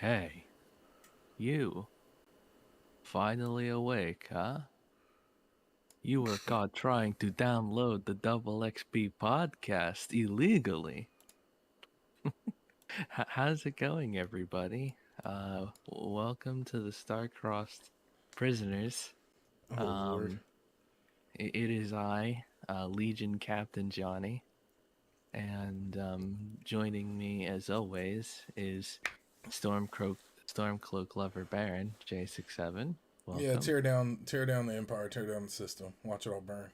Hey, you, finally awake, huh? You were caught trying to download the Double XP podcast illegally. How's it going, everybody? Welcome to the StarCrossed Prisoners. Oh Lord. Um, it is I, Legion Captain Johnny, and joining me as always is Stormcloak, Stormcloak Lover Baron J67. Yeah, Welcome. tear down the empire, tear down the system. Watch it all burn.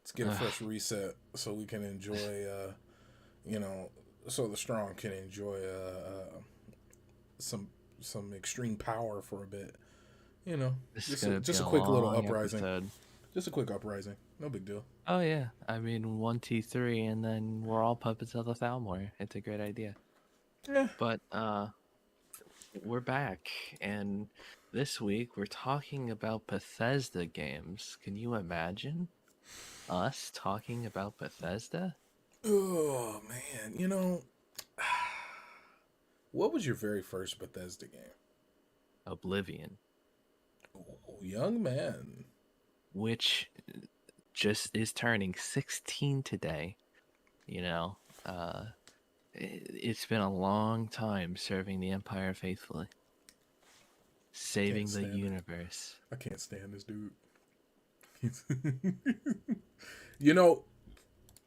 Let's get a fresh reset so we can enjoy you know, so the strong can enjoy some some extreme power for a bit. You know, This is just a, gonna be just a a quick little long uprising. episode. Just a quick uprising. No big deal. Oh yeah, I mean 1, 2, 3, and then we're all puppets of the Thalmor. It's a great idea. Yeah. But we're back, and this week we're talking about Bethesda games. Can you imagine us talking about Bethesda? Oh man, what was your very first Bethesda game? Oblivion, Oh, young man. which just is turning 16 today. You know, it's been a long time serving the Empire faithfully, I can't saving the stand it. universe. I can't stand this dude. you know,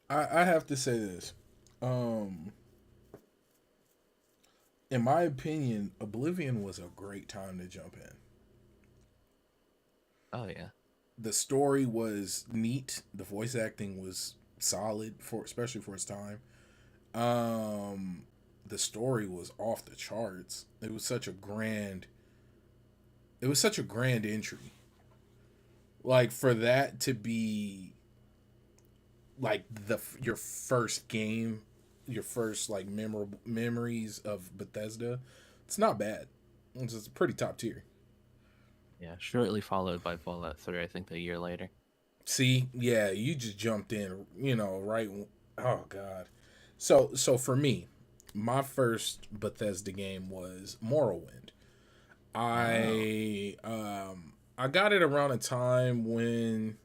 I have to say this. Um, in my opinion, Oblivion was a great time to jump in. Oh yeah, The story was neat. The voice acting was solid for especially for its time. Um, the story was off the charts. It was such a grand entry. Like for that to be like the your first game, your first like memorable memories of Bethesda, it's not bad. It's just pretty top tier. yeah. Shortly followed by Fallout 3. I think the year later. See, yeah, you just jumped in, right. Oh God. So for me, my first Bethesda game was Morrowind. Oh, I got it around a time when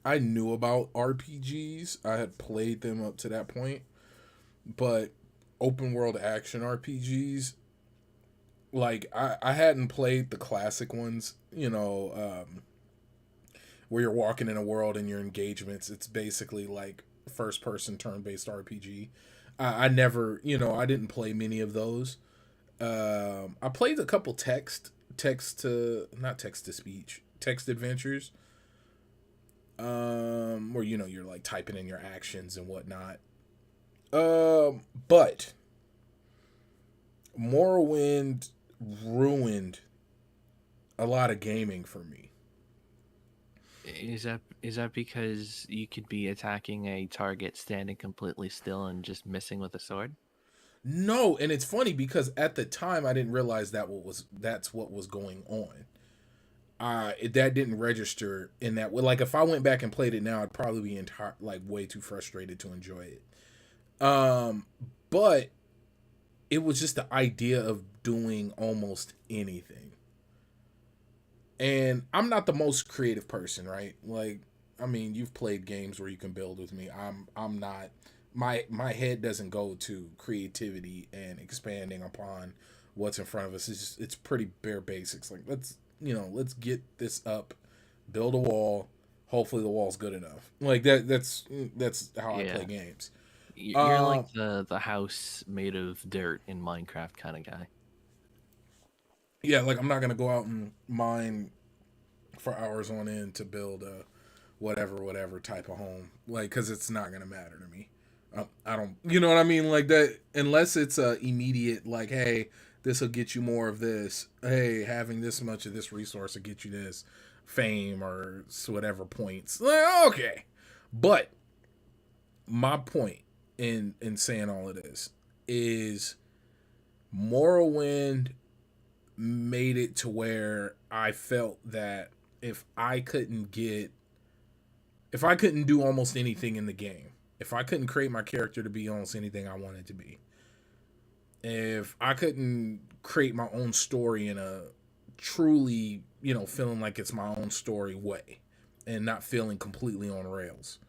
I knew about RPGs. I had played them up to that point, but open world action RPGs, like I hadn't played the classic ones, where you're walking in a world and your engagements, it's basically like first person turn based RPG. I never, I didn't play many of those. I played a couple text to not text to speech text adventures, where you're like typing in your actions and whatnot. But Morrowind ruined a lot of gaming for me. is that because you could be attacking a target standing completely still and just missing with a sword? No, and it's funny because at the time I didn't realize that's what was going on. That didn't register in that way. Like if I went back and played it now, I'd probably be like way too frustrated to enjoy it. Um, but it was just the idea of doing almost anything. And I'm not the most creative person, right? Like, I mean, you've played games where you can build with me. I'm not. My head doesn't go to creativity and expanding upon what's in front of us. It's pretty bare basics. Like let's get this up, build a wall. Hopefully the wall's good enough. Like that's how I play Yeah, games. you're Um, like the house made of dirt in Minecraft kind of guy. yeah, like I'm not gonna go out and mine for hours on end to build a whatever type of home, like because it's not gonna matter to me. I don't, you know what I mean, like that. Unless it's a immediate, like, hey, this will get you more of this. Hey, having this much of this resource will get you this fame or whatever points. Okay, but my point in saying all of this is Morrowind made it to where I felt that if I couldn't get if I couldn't do almost anything in the game, if I couldn't create my character to be almost anything I wanted to be, If I couldn't create my own story in a truly, feeling like it's my own story way and not feeling completely on rails,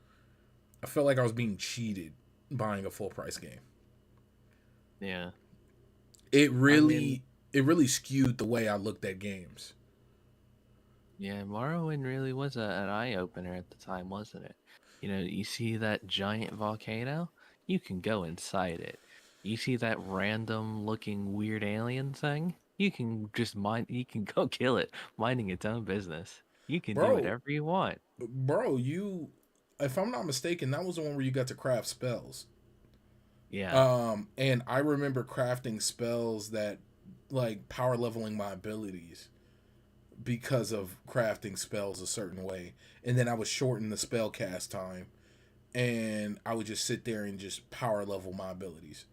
I felt like I was being cheated buying a full price game. Yeah. It I mean, really it really skewed the way I looked at games. yeah, Morrowind really was an eye opener at the time, wasn't it? You know, you see that giant volcano, you can go inside it. You see that random looking weird alien thing, you can just you can go kill it, minding its own business. You can do Bro, whatever you want. you if I'm not mistaken, that was the one where you got to craft spells. Yeah. And I remember crafting spells that like power leveling my abilities because of crafting spells a certain way. And then I would shorten the spell cast time and I would just sit there and just power level my abilities.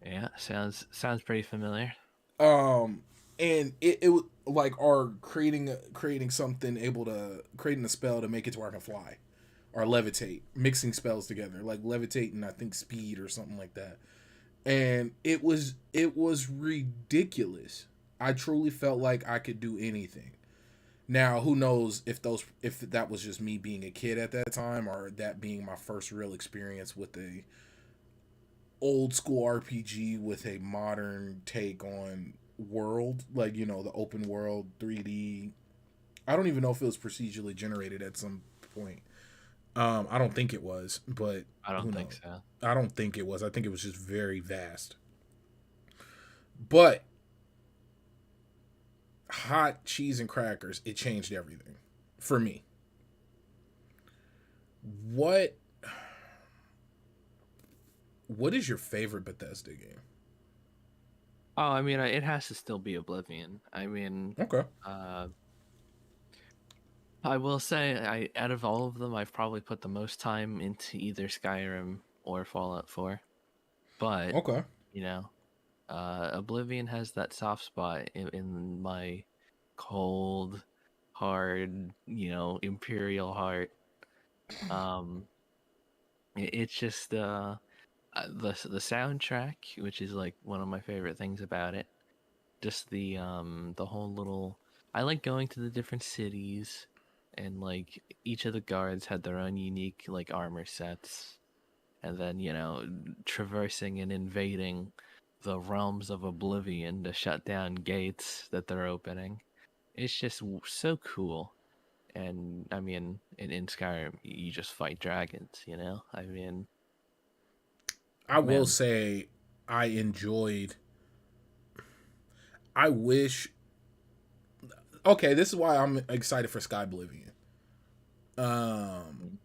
Yeah, sounds pretty familiar. Um and it was like or creating something able to creating a spell to make it to where I can fly or levitate, mixing spells together, like levitate and I think speed or something like that. And it was ridiculous. I truly felt like I could do anything. Now, who knows if that was just me being a kid at that time or that being my first real experience with a old school RPG with a modern take on world, like the open world 3D. I don't even know if it was procedurally generated at some point. I don't think it was, but I who don't think knows? so. I don't think it was. I think it was just very vast. But hot cheese and crackers, it changed everything for me. What what is your favorite Bethesda game? Oh, I mean, it has to still be Oblivion. I mean, Okay. uh, I will say, out of all of them, I've probably put the most time into either Skyrim or Fallout 4. But Okay. you know, Oblivion has that soft spot in my cold, hard, imperial heart. Um, it's just the soundtrack, which is like one of my favorite things about it. Just the whole little. I like going to the different cities, and like each of the guards had their own unique like armor sets, and then traversing and invading the realms of oblivion to shut down gates that they're opening. It's just so cool. And I mean, in Skyrim, you just fight dragons. I mean, I will man. say I enjoyed I wish okay, this is why I'm excited for Sky Oblivion. Um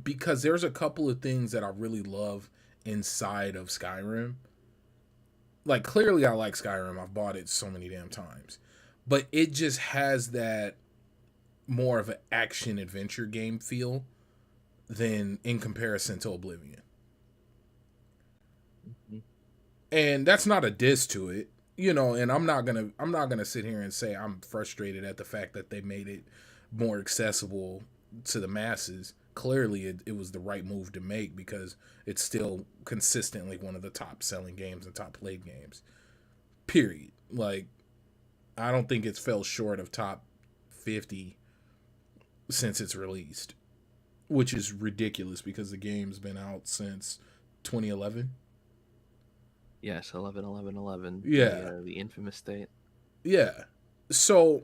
because there's a couple of things that I really love inside of Skyrim. Like clearly I like Skyrim. I've bought it so many damn times. But it just has that more of an action adventure game feel than in comparison to Oblivion. Mhm. And that's not a diss to it, and I'm not gonna sit here and say I'm frustrated at the fact that they made it more accessible to the masses. Clearly it was the right move to make because it's still consistently one of the top selling games and top played games, period. Like, I don't think it's fell short of top 50 since it's released, which is ridiculous because the game's been out since 2011. Yes, 11, 11, 11. Yeah. The infamous date. Yeah. So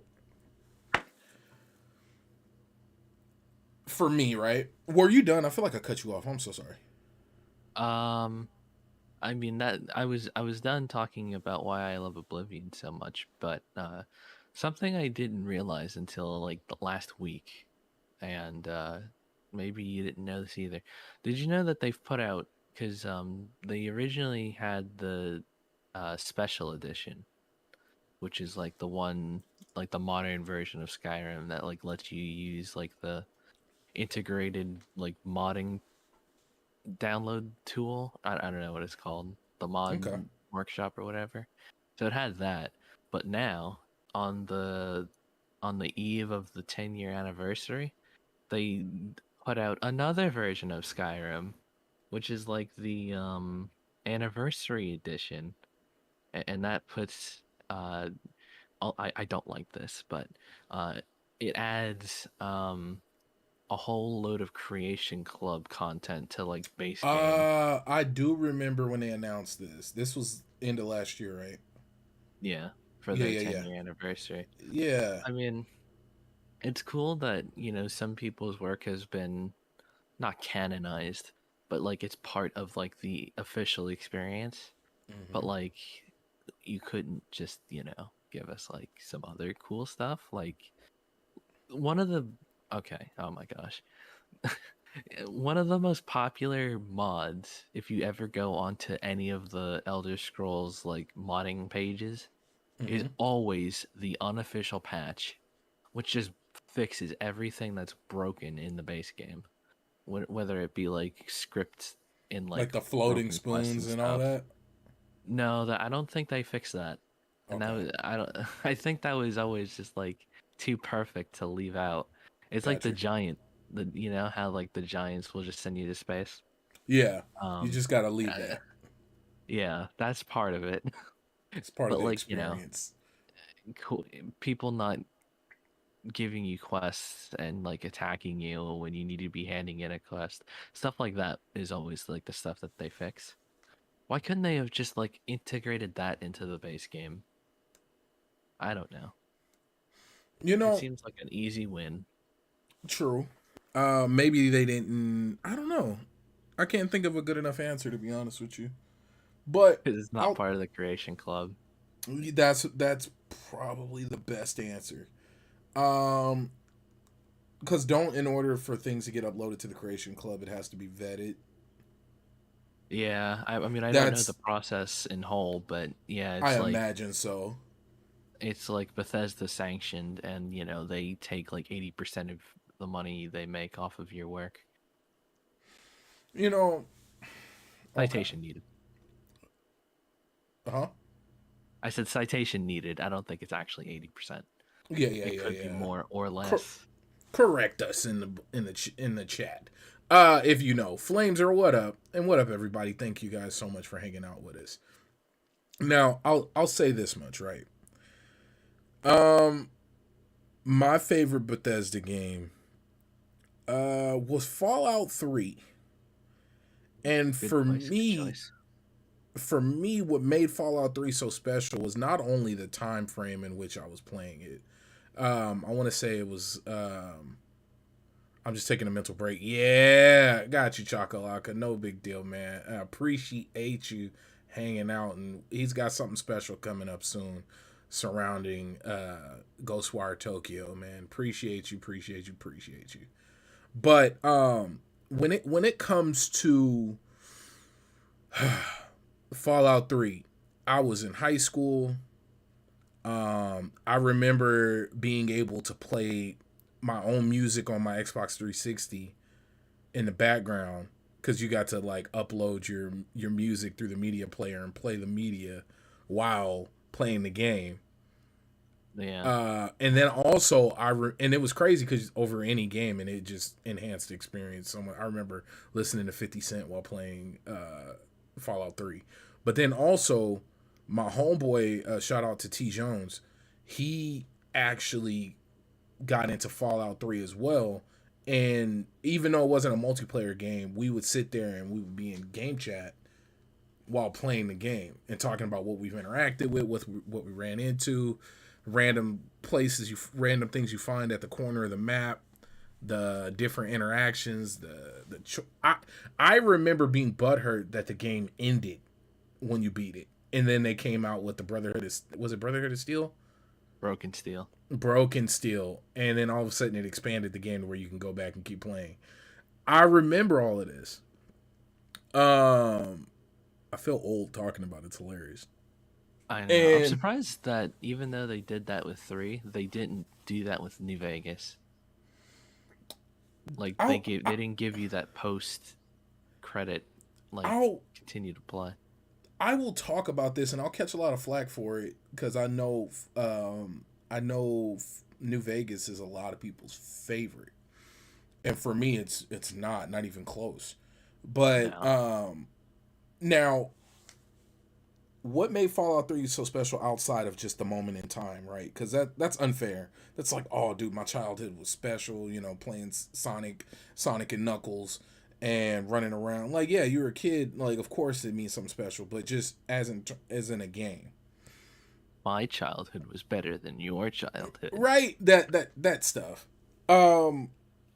for me, right? Were you done? I feel like I cut you off. I'm so sorry. Um, I mean that I was done talking about why I love Oblivion so much, but something I didn't realize until like the last week, and maybe you didn't know this either. Did you know that they've put out because they originally had the special edition, which is like the one like the modern version of Skyrim that like lets you use like the integrated like modding download tool. I don't know what it's called, the mod Okay. workshop or whatever. So it had that, but now on the on the eve of the 10-year anniversary, they put out another version of Skyrim, which is like the anniversary edition, and that puts I don't like this, but it adds a whole load of creation club content to like base game. I do remember when they announced this. This was end of last year, right? Yeah, for Yeah, their yeah, yeah. 10-year anniversary. Yeah. I mean, it's cool that, some people's work has been not canonized, but like it's part of like the official experience. But Hmm. like you couldn't just, give us like some other cool stuff. Like one of the okay, oh my gosh. One of the most popular mods, if you ever go onto any of the Elder Scrolls like modding pages, is Hmm. always the unofficial patch, which just fixes everything that's broken in the base game. Whether it be like scripts in Like like the floating broken quests spoons and and all stuff. that. No, that I don't think they fixed that. And that Okay, was I don't I think that was always just like too perfect to leave out. It's like got the you. giant, the how like the giants will just send you to space. Yeah, you Um just gotta leave uh, that. yeah, that's part of it. It's part of But the like, experience. cool, people not giving you quests and like attacking you when you need to be handing in a quest. Stuff like that is always like the stuff that they fix. Why couldn't they have just like integrated that into the base game? I don't know. You It know, seems like an easy win true. Maybe they didn't. I don't know. I can't think of a good enough answer to be honest with you. But because it's not I'll. part of the creation club. That's probably the best answer. Um, because don't in order for things to get uploaded to the Creation Club, it has to be vetted. Yeah, I mean I don't know the That's process in whole, but yeah, I imagine so. it's like Bethesda sanctioned, and they take like 80% of the money they make off of your work. You know. Okay. Citation needed. Uh huh. I said citation needed. I don't think it's actually 80%. Yeah, yeah, It yeah, could be yeah. more or Cor- less. correct us in the chat. If you know, flames are what up, and what up, everybody. Thank you guys so much for hanging out with us. Now, I'll say this much, right? Um, my favorite Bethesda game was Fallout 3. And Good choice. Good choice. for me, what made Fallout 3 so special was not only the time frame in which I was playing it. I want to say it was. I'm just taking a mental break. Yeah, got you, Chakalaka. No big deal, man. I appreciate you hanging out, and he's got something special coming up soon surrounding Ghostwire Tokyo, man. Appreciate you, appreciate you, appreciate you. But when it comes to Fallout 3, I was in high school. I remember being able to play my own music on my Xbox 360 in the background because you got to like upload your music through the media player and play the media while playing the game. Yeah. And then also and it was crazy because over any game and it just enhanced the experience. Someone I remember listening to 50 Cent while playing Fallout 3, but then also my homeboy, shout out to T Jones, he actually got into Fallout 3 as well. And even though it wasn't a multiplayer game, we would sit there and we would be in game chat while playing the game and talking about what we've interacted with, what we ran into, random things you find at the corner of the map, the different interactions, I remember being butthurt that the game ended when you beat it, and then they came out with the Brotherhood of Steel, Broken steel. Broken Steel, and then all of a sudden it expanded the game to where you can go back and keep playing. I remember all of this. I feel old talking about it. It's hilarious. I know. I'm And surprised that even though they did that with 3, they didn't do that with New Vegas. Like I'll they didn't give you that post credit like I'll continue to play. I will talk about this, and I'll catch a lot of flack for it because I know New Vegas is a lot of people's favorite, and for me, it's not even close. But No. now what made Fallout 3 so special outside of just the moment in time, right? Because that's unfair. That's like, oh, dude, my childhood was special. You know, playing Sonic and Knuckles, and running around. Like, yeah, you're a kid. Like, of course, it means something special. But just as in a game, My childhood was better than your childhood. right? That stuff. Um,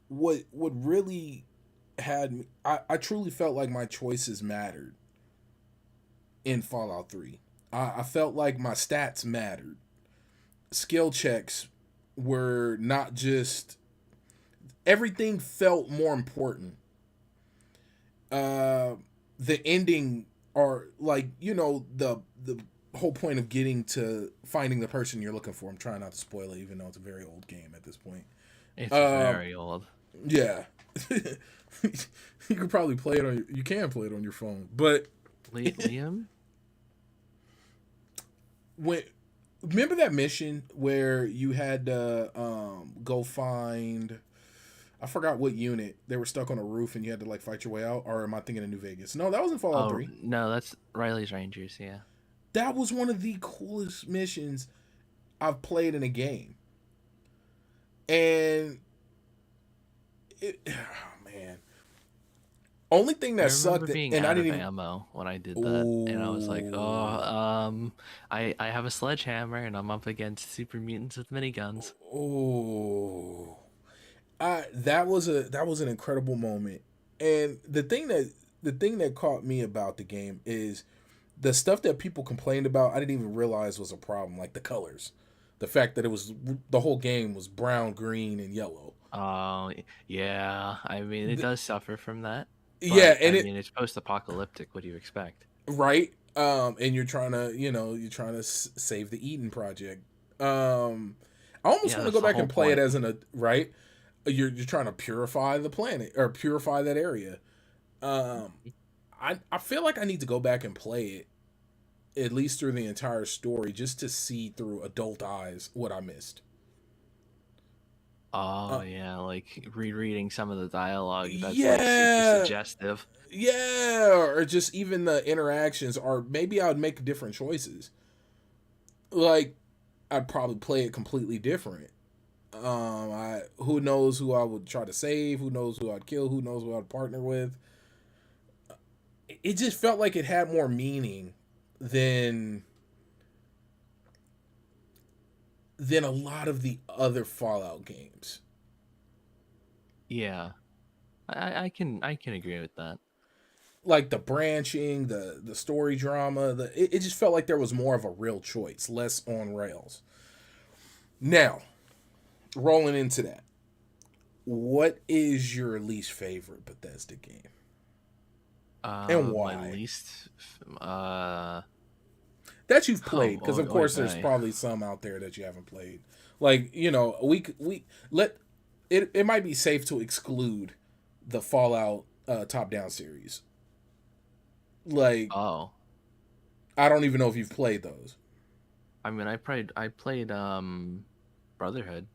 what really had me? I truly felt like my choices mattered in Fallout 3. I felt like my stats mattered. Skill checks were not just, everything felt more important. Uh the ending, or like, the whole point of getting to finding the person you're looking for. I'm trying not to spoil it, even though it's a very old game at this point. It's Um very old. yeah. You could probably play it on you can play it on your phone. But Liam? when remember that mission where you had to go find, I forgot what unit, they were stuck on a roof and you had to like fight your way out, or am I thinking of New Vegas? No, that was in Fallout Oh 3. no, that's Riley's Rangers. Yeah. That was one of the coolest missions I've played in a game. And oh man, only thing I that remember sucked, being and I out didn't of even. ammo when I did that, and I was like, "Oh, Oh, I have a sledgehammer, and I'm up against super mutants with miniguns." oh, that was an incredible moment. And the thing that caught me about the game is the stuff that people complained about. I didn't even realize was a problem, like the colors, the fact that the whole game was brown, green, and yellow. Oh, yeah. I mean, it The, does suffer from that, yeah, but and I it mean, it's post-apocalyptic. What do you expect? right. And you're trying to save the Eden project. I almost Yeah, want to that's go the back whole and play it point. as right. You're trying to purify the planet, or purify that area. Um, I feel like I need to go back and play it at least through the entire story, just to see through adult eyes what I missed. Oh Uh, yeah, like rereading some of the dialogue that's like super yeah, suggestive. yeah, or just even the interactions, or maybe I would make different choices. Like, I'd probably play it completely different. I Who knows who I would try to save? Who knows who I'd kill? Who knows who I'd partner with? It just felt like it had more meaning than than a lot of the other Fallout games. Yeah, I can agree with that. Like the branching, the story drama, it just felt like there was more of a real choice, less on rails. Now, rolling into that, what is your least favorite Bethesda game, and My why? least, That you've played, oh, because of oy course there's vey. probably some out there that you haven't played. Like, we let it might be safe to exclude the Fallout top down series. Like, Oh, I don't even know if you've played those. I mean, I played Brotherhood,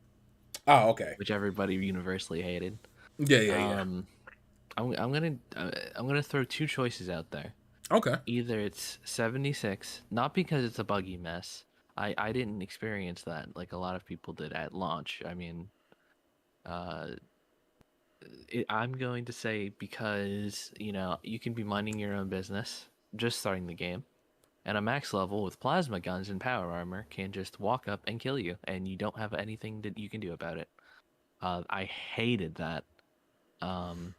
Oh, okay. which everybody universally hated. Yeah, yeah, yeah. Um, I'm gonna throw two choices out there. Okay. Either it's 76, not because it's a buggy mess. I didn't experience that like a lot of people did at launch. I mean, uh, I'm going to say because you can be minding your own business, just starting the game, and a max level with plasma guns and power armor can just walk up and kill you, and you don't have anything that you can do about it. I hated that. Um,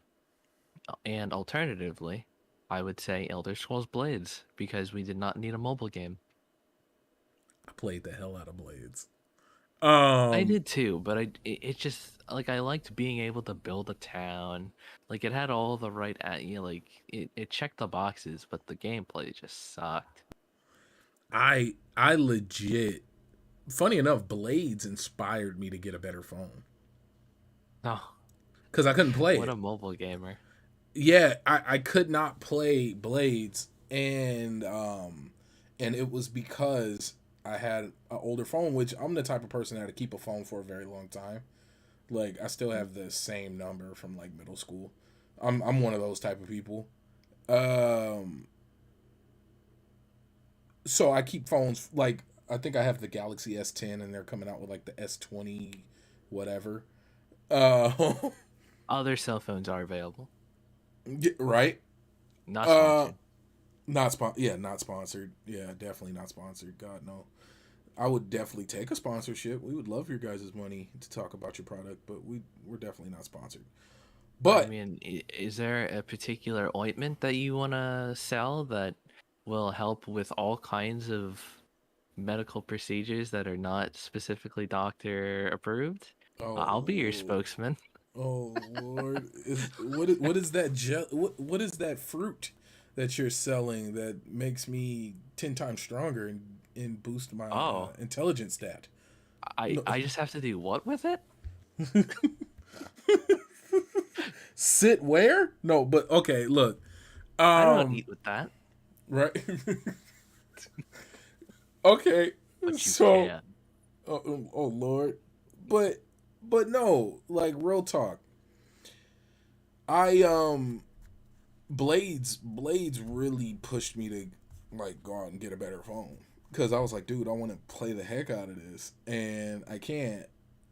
and alternatively, I would say Elder Scrolls Blades because we did not need a mobile game. I played the hell out of Blades. I Um, did too, but it just like I liked being able to build a town. Like it had all the right like it checked the boxes, but the gameplay just sucked. I legit, funny enough, Blades inspired me to get a better phone Oh, because I couldn't play what it. a mobile gamer. Yeah, I could not play Blades, and it was because I had an older phone, which I'm the type of person that had to keep a phone for a very long time. Like, I still have the same number from like middle school. I'm one of those type of people. Um so I keep phones like I think I have the Galaxy S10 and they're coming out with like the S20 whatever. Uh Other cell phones are available, right? not Uh sponsored. not sponsored. Yeah, definitely not sponsored. God no. I would definitely take a sponsorship. We would love your guys' money to talk about your product, but we're definitely not sponsored. I But mean, is there a particular ointment that you want to sell that will help with all kinds of medical procedures that are not specifically doctor approved? I'll be your oh spokesman. oh Lord, what is that what is that fruit that you're selling that makes me 10 times stronger and boost my Oh, intelligence stat? I No. I just have to do what with it? Sit where? No, but okay, look. I don't Um eat with that, right. Okay. but you So can. oh Lord. But no, like real talk. I Blades really pushed me to like go out and get a better phone because I was like, dude, I want to play the heck out of this, and I can't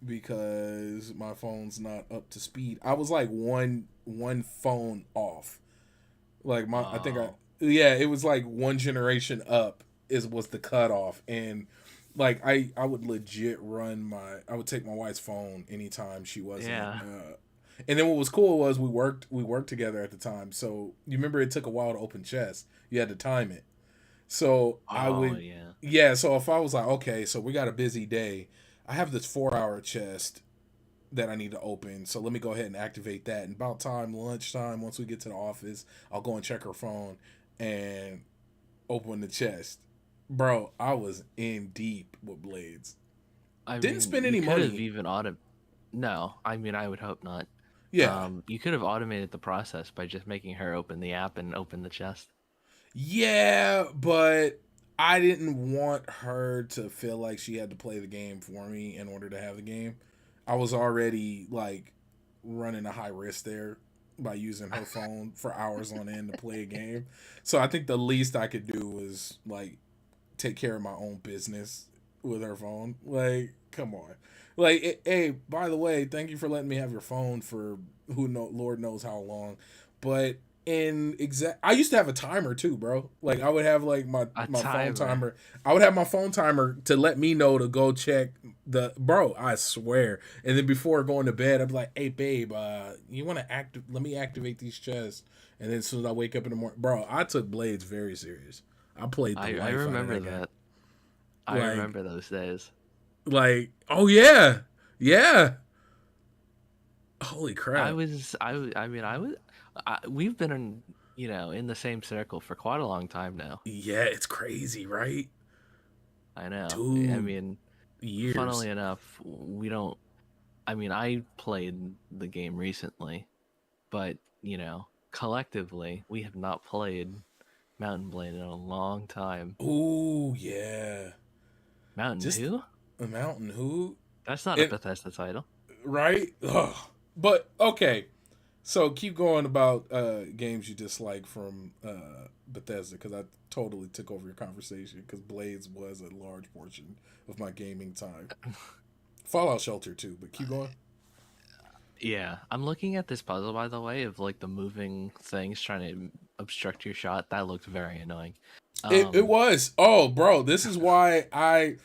because my phone's not up to speed. I was like one phone off. Like my, I think I Oh, yeah, it was like one generation up is was the cutoff, and like I would legit run my I would take my wife's phone anytime she wasn't yeah. and then what was cool was we worked together at the time. So you remember it took a while to open chess. You had to time it. So I Oh, would yeah. yeah, so if I was like, okay, so we got a busy day, I have this 4 hour chest that I need to open. So let me go ahead and activate that. And about time, lunchtime, once we get to the office, I'll go and check her phone and open the chest. Bro, I was in deep with Blades. I Didn't mean, spend you any could have money. even No, I mean, I would hope not. Yeah. You could have automated the process by just making her open the app and open the chest. Yeah, but I didn't want her to feel like she had to play the game for me in order to have the game. I was already like running a high risk there by using her phone for hours on end to play a game. So I think the least I could do was like take care of my own business with her phone. Like, come on. Like, hey, by the way, thank you for letting me have your phone for Lord knows how long. But I used to have a timer too, bro. Like, I would have like my A my phone timer. timer. I would have my phone timer to let me know to go check the bro. I swear. And then before going to bed, I'd be like, "Hey, babe, you want to Let me activate these chests." And then as soon as I wake up in the morning, bro, I took Blades very serious. I played the I life out of remember that game. that. I Like, remember those days. oh yeah, yeah. Holy I crap. was, I, w- I mean, I was, we've been in, in the same circle for quite a long time now. Yeah, it's crazy, right? I know. I Dude, mean, years. funnily enough, we don't, I mean, I played the game recently, but, collectively, we have not played Mountain Blade in a long time. Oh yeah. Mountain Just who? a mountain who That's not a and Bethesda title. right? Ugh. But okay. So keep going about games you dislike from Bethesda because I totally took over your conversation because Blades was a large portion of my gaming time. Fallout Shelter too, but keep going. Yeah, I'm looking at this puzzle, by the way, of like the moving things trying to obstruct your shot. That looked very annoying. It Um, was. Oh, bro, this is why I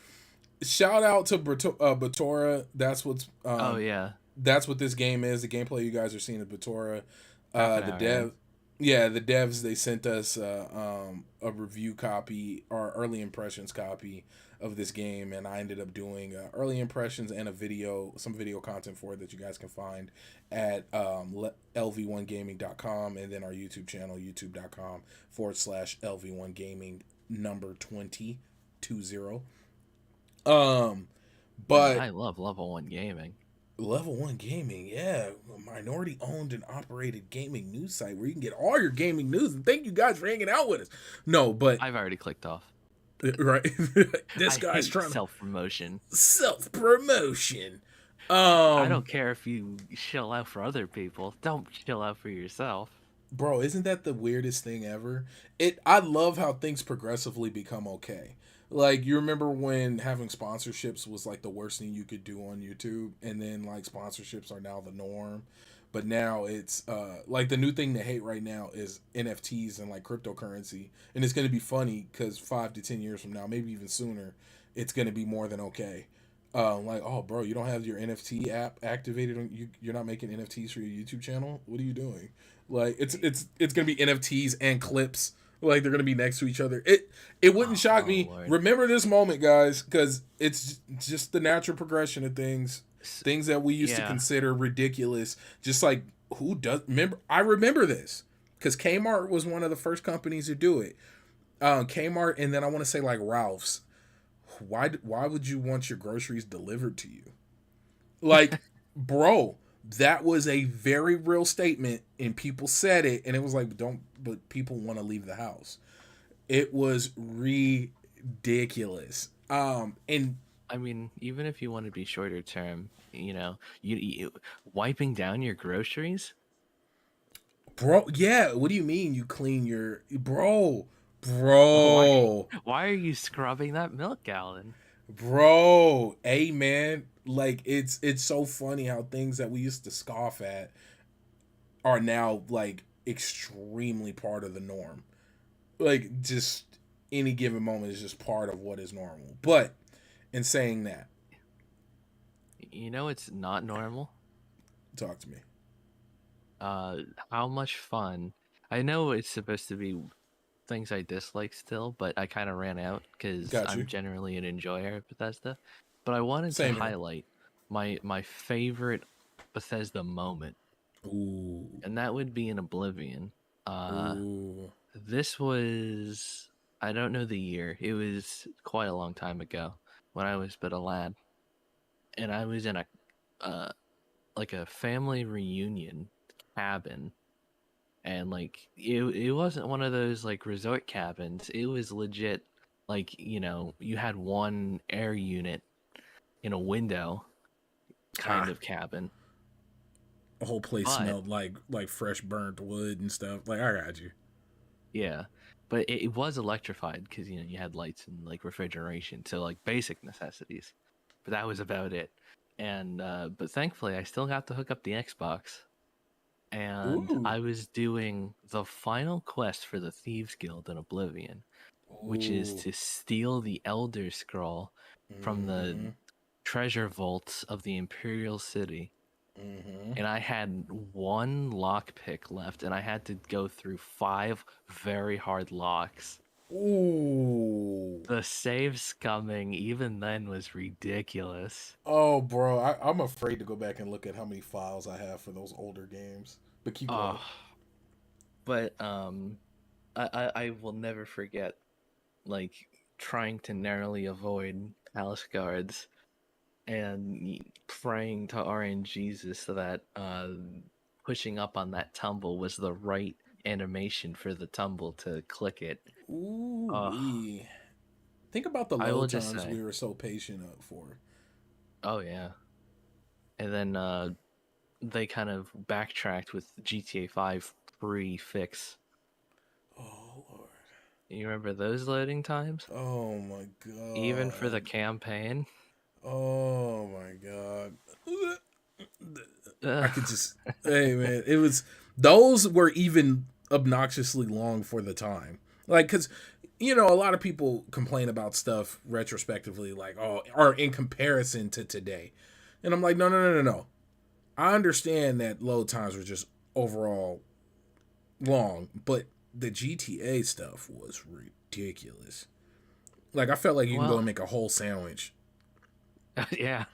shout out to Batora. oh yeah, That's what this game is. The gameplay you guys are seeing is Batora. half an The hour in. dev, yeah, the devs they sent us a review copy or early impressions copy of this game, and I ended up doing early impressions and some video content for it that you guys can find at LV1gaming.com and then our YouTube channel youtube.com/LV1gaming number 2020. Um, Man, but I love level one gaming. Level One Gaming, yeah, a minority owned and operated gaming news site where you can get all your gaming news. And thank you guys for hanging out with us. No, but I've already clicked off. right, this I guy's hate trying to self promotion. self promotion. I don't Um, care if you shill out for other people. Don't shill out for yourself. Bro, isn't that the weirdest thing ever? I love how things progressively become okay. Like you remember when having sponsorships was like the worst thing you could do on YouTube, and then like sponsorships are now the norm. But now it's like the new thing to hate right now is NFTs and like cryptocurrency. And it's gonna be funny because 5 to 10 years from now, maybe even sooner, it's gonna be more than okay. Like, oh bro, you don't have your NFT app activated on you're not making NFTs for your YouTube channel? What are you doing? Like it's gonna be NFTs and clips. Like they're gonna be next to each other. It wouldn't Oh, shock oh me. Lord. Remember this moment, guys, because it's just the natural progression of things. S- Things that we used to Yeah. consider ridiculous. Just like who does remember? I remember this because Kmart was one of the first companies to do it. Kmart, and then I want to say like Ralph's. Why would you want your groceries delivered to you? Like, bro, that was a very real statement, and people said it, and it was like, don't, but people want to leave the house. It was ridiculous. And I mean, even if you want to be shorter term, you wiping down your groceries. bro, yeah, what do you mean you clean your Why? bro, Why are you scrubbing that milk gallon? bro? Hey, man, like it's so funny how things that we used to scoff at are now like extremely part of the norm. Like just any given moment is just part of what is normal. But in saying that, You know it's not normal. talk to me. Uh, how much fun? I know it's supposed to be things I dislike still, but I kind of ran out because Got I'm you. generally an enjoyer of Bethesda. But I wanted to Same here. highlight my favorite Bethesda moment, Ooh. and that would be in Oblivion. Uh, Ooh. this was, I don't know the year. It was quite a long time ago when I was but a lad, and I was in a uh like a family reunion cabin, and like it wasn't one of those like resort cabins. It was legit, like, you had one air unit in a window kind Ah, of cabin. the whole place But smelled like fresh burnt wood and stuff. Like I got you. yeah, but it was electrified because you had lights and like refrigeration, so like basic necessities. But that was about it. And but thankfully I still got to hook up the Xbox, and Ooh. I was doing the final quest for the Thieves Guild in Oblivion, which is Ooh. to steal the Elder Scroll from the Mm-hmm. treasure vaults of the Imperial City. Mm-hmm. And I had one lockpick left, and I had to go through 5 very hard locks. Ooh. The save scumming, even then, was ridiculous. Oh, bro, I'm afraid to go back and look at how many files I have for those older games. But keep going. Oh, but I will never forget, like, trying to narrowly avoid palace guards and praying to RNGesus so that pushing up on that tumble was the right animation for the tumble to click it. Ooh Oh, wee. Think about the I will load just times say, we were so patient up for. oh yeah. And then they kind of backtracked with GTA 5 pre-fix. Oh Lord. You remember those loading times? Oh my Even for the god. campaign? Oh my god. I Ugh. could just hey man, it was those were even obnoxiously long for the time. Like cuz a lot of people complain about stuff retrospectively like oh or in comparison to today. And I'm like no no no no no. I understand that load times were just overall long, but the GTA stuff was ridiculous. Like I felt like you can go Well, and make a whole sandwich. yeah.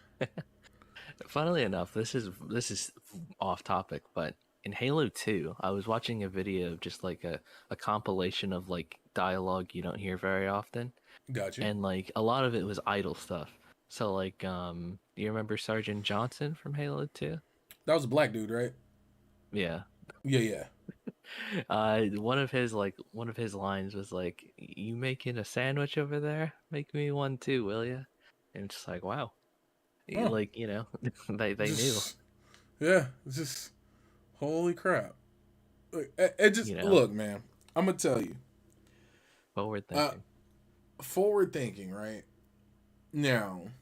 Funnily enough, this is off topic, but in Halo 2, I was watching a video of just like a compilation of like dialogue you don't hear very often, Got you. and like a lot of it was idle stuff. So like do you remember Sergeant Johnson from Halo 2? That was a black dude, right? Yeah. Yeah, yeah. One of his lines was like, "You making a sandwich over there? Make me one too, will you?" And it's like, wow. Oh, Like, they knew. just yeah, just holy crap. It You just know, look, man. I'm gonna tell you. forward Uh, thinking. Forward thinking, right now.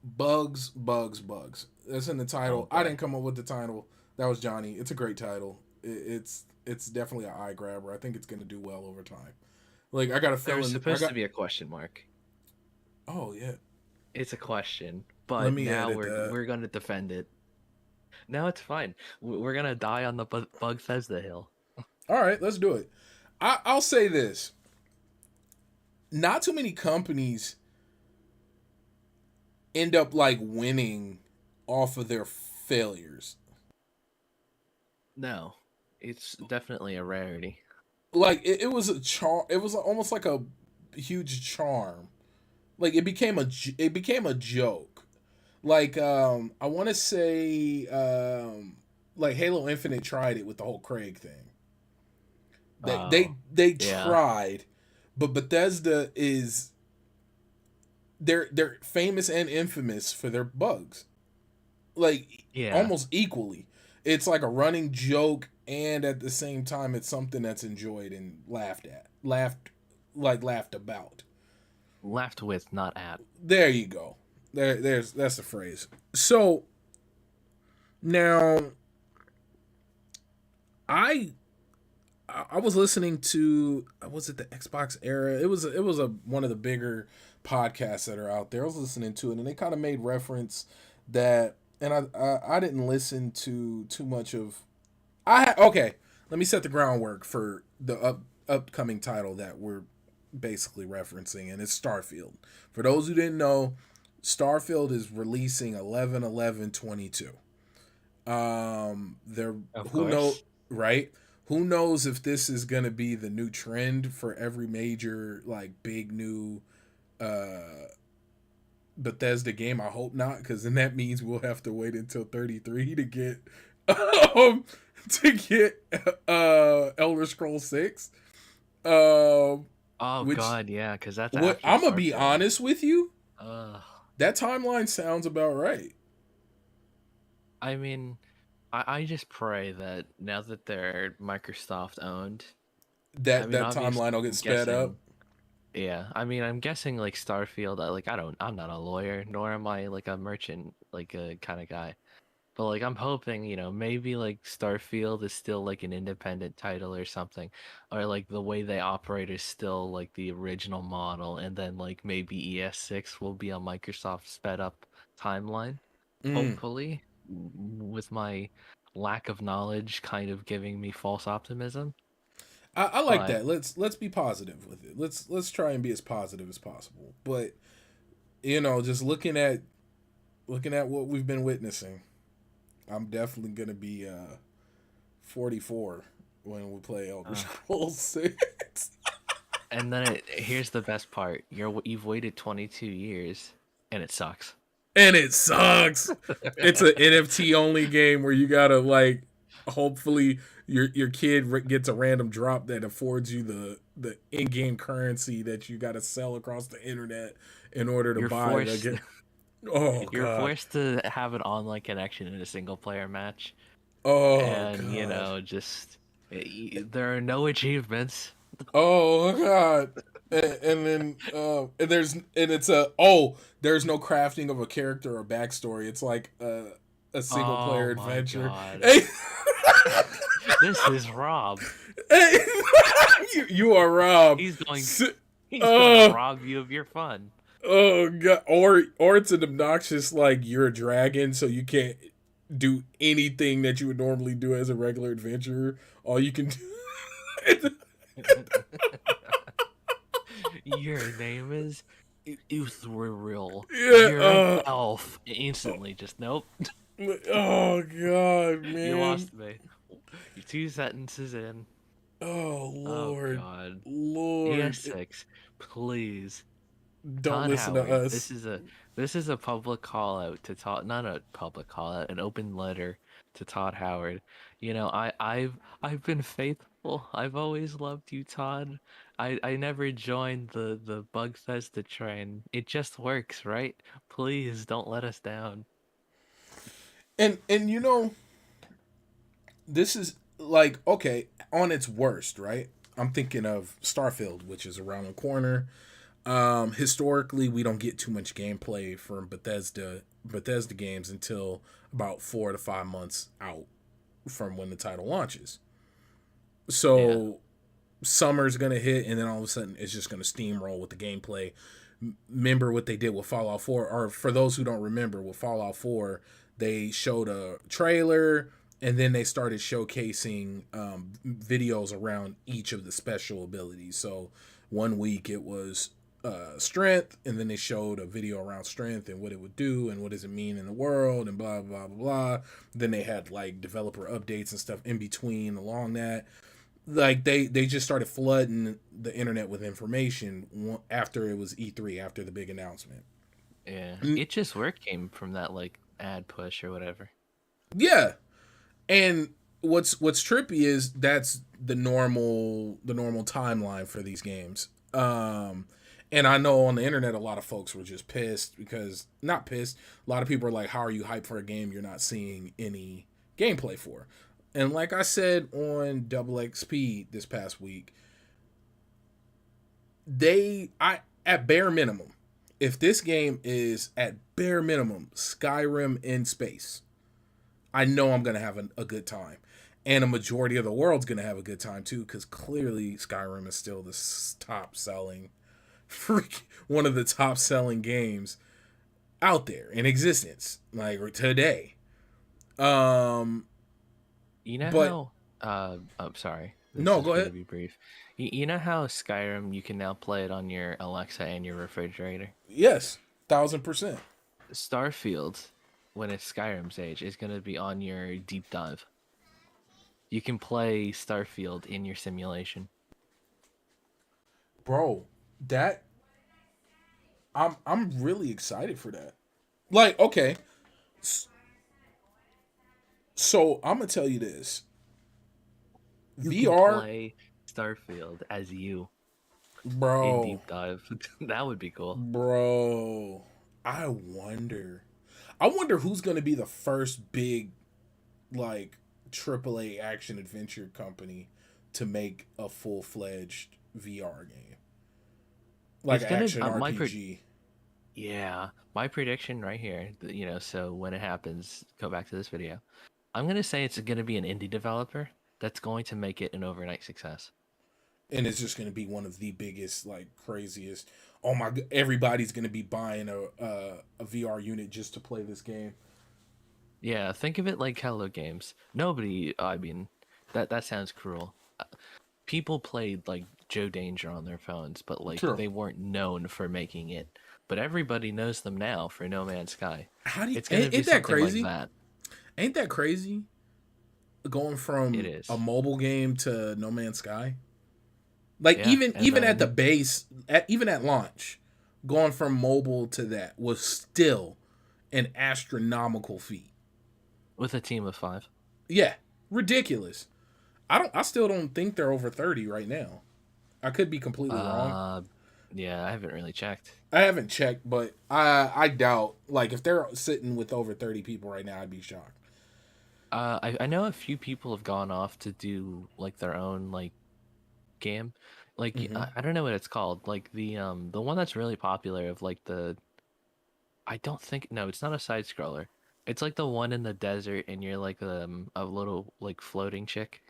Bugs, bugs, bugs. That's in the Oh title. I boy. didn't come up with the title. That was Johnny. It's a great title. It's definitely an eye grabber. I think it's gonna do well over time. Like I got a There was feeling. I supposed to got. be a question mark. Oh yeah. It's a question, Let but me now edit we're that. we're gonna defend it. No, it's fine. We're gonna die on the Bethesda hill. All right, let's do it. I'll say this. Not too many companies end up like winning off of their failures. No, it's definitely a rarity. Like it was a charm. It was almost like a huge charm. Like it became a joke. Like I want to say like Halo Infinite tried it with the whole Craig thing. They Oh, they they yeah, tried, but Bethesda is they're famous and infamous for their bugs. Like yeah. almost equally. It's like a running joke and at the same time it's something that's enjoyed and laughed at. Laughed about. Laughed with, not at. There you go. There's that's the phrase. So now I I was listening to was it the Xbox era? It was a one of the bigger podcasts that are out there. I was listening to it and they kind of made reference that and I didn't listen to too much of okay. Let me set the groundwork for the upcoming title that we're basically referencing, and it's Starfield. For those who didn't know, Starfield is releasing 11/11/22. There, Of who know, course. right? Who knows if this is gonna be the new trend for every major like big new uh Bethesda game? I hope not, because then that means we'll have to wait until 33 to get um to get Elder Scrolls 6. Um Oh which God, yeah, because that's what after I'm gonna be Starfield. honest with you, Ugh. that timeline sounds about right. I mean, I just pray that now that they're Microsoft owned, I That mean, that obviously, timeline will get I'm sped up. guessing. Yeah, I mean, I'm guessing like Starfield. Like, I'm not a lawyer, nor am I like a merchant, like a kind of guy. But like, I'm hoping, maybe like Starfield is still like an independent title or something, or like the way they operate is still like the original model, and then like maybe ES6 will be a Microsoft sped up timeline. Mm. Hopefully, with my lack of knowledge kind of giving me false optimism. I like But that. Let's be positive with it. Let's try and be as positive as possible. But just looking at what we've been witnessing, I'm definitely gonna be 44 when we play Elder uh, Scrolls 6. and then here's the best part. You've waited 22 years and it sucks. And it sucks. It's an NFT only game where you gotta like, hopefully your kid gets a random drop that affords you the in game currency that you gotta sell across the internet in order to You're buy the forced get. Oh you're god. forced to have an online connection in a single player match, Oh and god. just there are no achievements. Oh god. And then and it's there's no crafting of a character or backstory. It's like a single Oh player my adventure. god. Hey, This is Rob. hey, you are Rob. He's going S- he's going to Oh, rob you of your fun. oh god. Or it's an obnoxious like you're a dragon, so you can't do anything that you would normally do as a regular adventurer. All you can do. Your name is Uthril. Yeah. You're an elf. Instantly, just nope. Oh god, You man. lost me. You're two sentences in. Oh Oh Lord, God. Lord, ES6, please. don't Todd listen to Howard. us. This is a public call out to Todd, not a public call out, an open letter to Todd Howard. I've been faithful. I've always loved you, Todd. I never joined the Bugfesta train. It just works, right? Please don't let us down. And you know, this is like, okay, on its worst, right? I'm thinking of Starfield, which is around the corner. Historically, we don't get too much gameplay from Bethesda games until about 4 to 5 months out from when the title launches. Yeah. So summer's gonna hit, and then all of a sudden it's just gonna steamroll with the gameplay. Remember what they did with Fallout 4, or for those who don't remember, with Fallout 4, they showed a trailer and then they started showcasing videos around each of the special abilities. So one week it was strength, and then they showed a video around strength and what it would do and what does it mean in the world and blah blah blah blah. Then they had like developer updates and stuff in between along that. Like they just started flooding the internet with information after it was E3, after the big announcement. Yeah. It Just Work came from that like ad push or whatever. Yeah, and what's trippy is that's the normal timeline for these games. And I know on the internet a lot of folks were just pissed because, not pissed, a lot of people are like, how are you hyped for a game you're not seeing any gameplay for? And like I said on Double XP this past week, I at bare minimum, if this game is at bare minimum Skyrim in space, I know I'm gonna have a good time, and a majority of the world's gonna have a good time too, because clearly Skyrim is still the top selling, one of the top selling games out there in existence, like today. Um, You know but how I'm sorry. This no, is go going to ahead. be brief. You know how Skyrim you can now play it on your Alexa and your refrigerator? Yes, 1,000%. Starfield, when it's Skyrim's age, is going to be on your deep dive. You can play Starfield in your simulation. Bro, that I'm really excited for that. Like, okay, so I'm gonna tell you this. You can VR, play Starfield as you in bro, deep dive. That would be cool. bro. I wonder. I wonder who's gonna be the first big, like, AAA action adventure company to make a full fledged VR game, like It's an gonna action RPG. yeah, my prediction right here. So when it happens, go back to this video. I'm gonna say it's gonna be an indie developer that's going to make it an overnight success. And it's just going to be one of the biggest, like, craziest. Oh my! Everybody's going to be buying a VR unit just to play this game. Yeah, think of it like Hello Games. Nobody, I mean, that sounds cruel. People played like Joe Danger on their phones, but like Sure. they weren't known for making it. But everybody knows them now for No Man's Sky. How do you? It's gonna be Ain't that something like crazy? that. Ain't that crazy? Going It from a is. mobile game to No Man's Sky. Like, Yeah, and even at the then base, even at launch, going from mobile to that was still an astronomical feat. with a team of 5. Yeah, ridiculous. I still don't think they're over 30 right now. I could be completely wrong. Uh, yeah, I haven't really checked. I haven't checked, but I doubt, like, if they're sitting with over 30 people right now, I'd be shocked. I know a few people have gone off to do like their own like game. Like Mm-hmm. I don't know what it's called. Like the one that's really popular of like the I don't think no, it's not a side scroller. It's like the one in the desert and you're like a little like floating chick.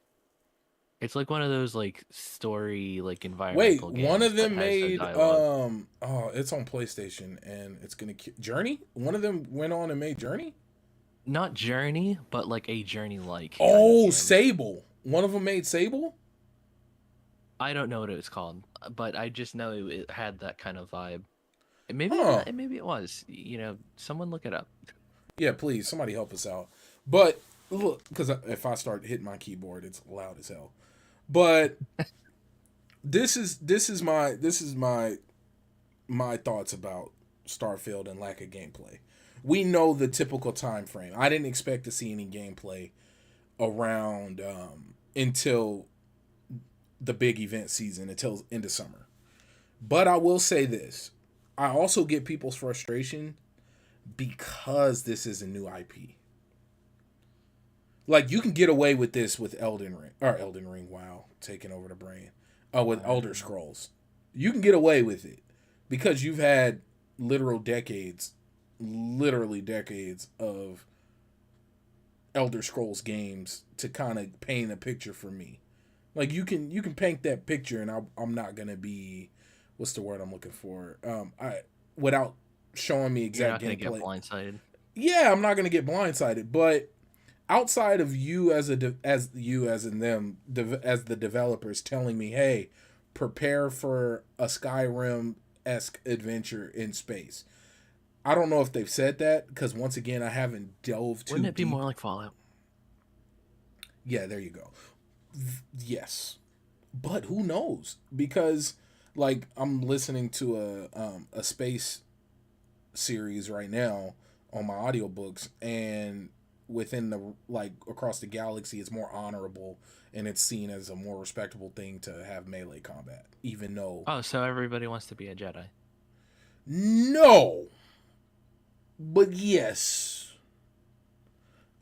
It's like one of those like story like Wait, environmental one games of that them has no made dialogue. oh, it's on PlayStation and it's gonna Journey. One of them went on and made Journey. Not Journey, but like a Journey like kind of Oh, game. Sable. One of them made Sable. I don't know what it was called, but I just know it had that kind of vibe. Maybe Huh. maybe it was. Someone look it up. Yeah, please, somebody help us out. But look, because if I start hitting my keyboard, it's loud as hell. But this is my thoughts about Starfield and lack of gameplay. We know the typical time frame. I didn't expect to see any gameplay around until the big event season, until into summer. But I will say this: I also get people's frustration because this is a new IP. Like you can get away with this with Elden Ring. Wow, taking over the brain. With Elder Wow. Scrolls, you can get away with it because you've had literal decades, literally decades of Elder Scrolls games to kind of paint a picture for me. Like you can paint that picture, and I'm not gonna be, what's the word I'm looking for? I without showing me You're exact not gonna get gameplay. blindsided. Yeah, I'm not gonna get blindsided, but outside of you as you as in them as the developers telling me, hey, prepare for a Skyrim esque adventure in space. I don't know if they've said that because once again I haven't delved Wouldn't too it be more deep. like Fallout? Yeah, there you go. Yes, but who knows? Because like I'm listening to a space series right now on my audiobooks, and within the like across the galaxy it's more honorable and it's seen as a more respectable thing to have melee combat, even though Oh, so everybody wants to be a Jedi. no, but yes.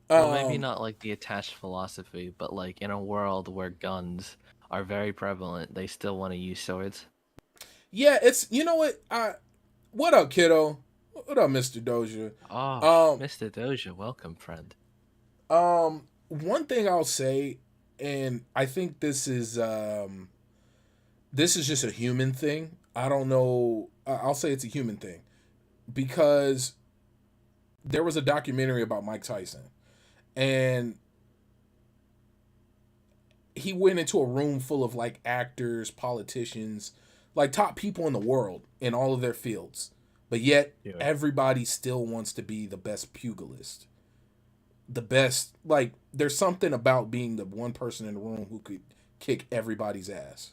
Well, maybe um not like the attached philosophy, but like in a world where guns are very prevalent, they still want to use swords. yeah, it's, you know what up, kiddo? What up, Mr. Doja? Oh, um Mr. Doja, welcome, friend. One thing I'll say, and I think this is just a human thing. I don't know. I'll say it's a human thing because there was a documentary about Mike Tyson, and he went into a room full of like actors, politicians, like top people in the world in all of their fields, but yet Yeah. everybody still wants to be the best pugilist, the best. Like there's something about being the one person in the room who could kick everybody's ass.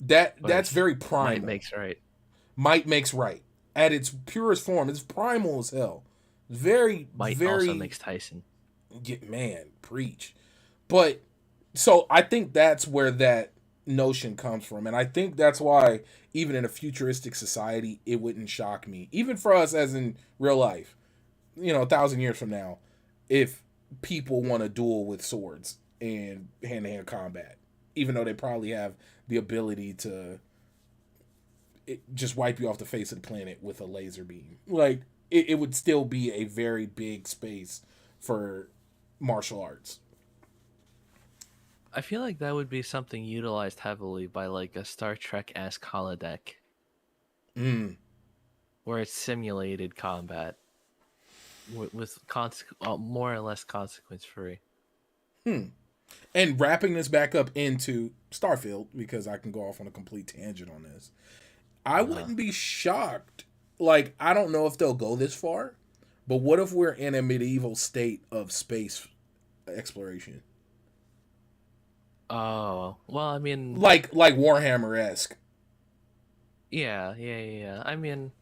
But That's it's very might primal. makes right. Might makes right at its purest form. It's primal as hell. Very, Might also very, makes Tyson. man, preach. But so I think that's where that notion comes from, and I think that's why even in a futuristic society, it wouldn't shock me, even for us as in real life. 1,000 years from now, if people want to duel with swords and hand to hand combat, even though they probably have the ability to just wipe you off the face of the planet with a laser beam. Like it would still be a very big space for martial arts. I feel like that would be something utilized heavily by like a Star Trek-esque holodeck, Mm. where it's simulated combat with more or less consequence free. Hmm. And wrapping this back up into Starfield, because I can go off on a complete tangent on this. I Uh, wouldn't be shocked. Like, I don't know if they'll go this far, but what if we're in a medieval state of space exploration? oh, well, I mean, Like Warhammer esque. yeah. I mean,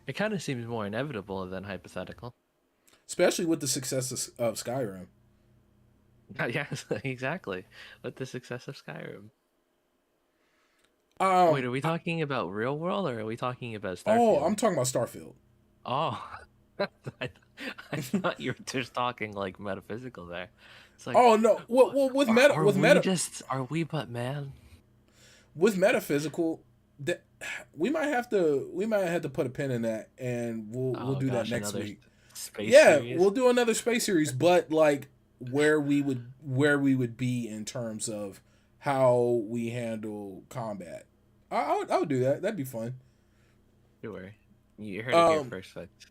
it kind of seems more inevitable than hypothetical. Especially with the success of Skyrim. Yes, exactly. With the success of Skyrim. Wait, Um are we I, talking about real world or are we talking about oh, Starfield? I'm talking about Starfield. Oh, I, I thought you were just talking like metaphysical there. It's like, Oh no. Well, are we just, are we but man? with metaphysical, that we might have to put a pin in that, and we'll Oh do that gosh, next another week. space Yeah, we'll series. do another space series, but like where we would be in terms of how we handle combat. I would do that. That'd be fun. Sure. You heard it here Um, first, folks.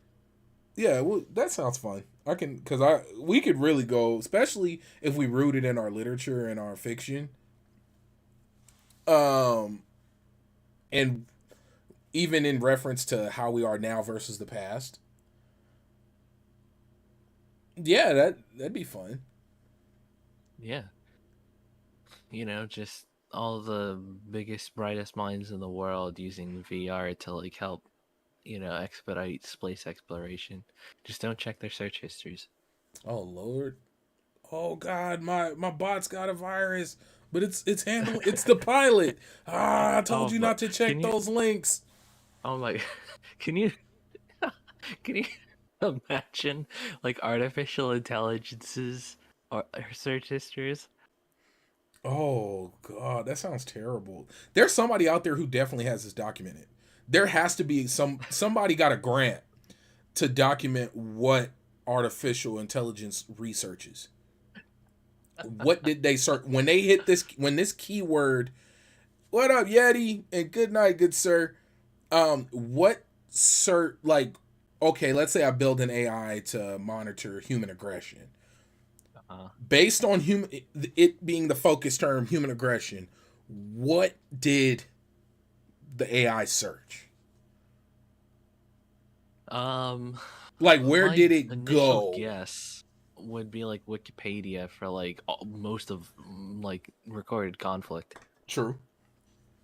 yeah, well, that sounds fun. I can, cause we could really go, especially if we rooted in our literature and our fiction. Um, and even in reference to how we are now versus the past. Yeah, that'd be fun. Yeah. Just all the biggest, brightest minds in the world using VR to like help, expedite space exploration. Just don't check their search histories. Oh Lord. Oh God, my bot's got a virus, but it's handling. It's the pilot. I told Oh, you but not to can check you? those links. Oh my, can you? Can you? Imagine like artificial intelligences or search histories. Oh god, that sounds terrible. There's somebody out there who definitely has this documented. There has to be somebody got a grant to document what artificial intelligence researches. What did they search when they hit this when this keyword, what up Yeti and good night good sir. What search like okay, let's say I build an AI to monitor human aggression. Uh, Based on human it being the focus term human aggression, what did the AI search? um, Like where my did it initial go? guess would be like Wikipedia for like most of like recorded conflict, True.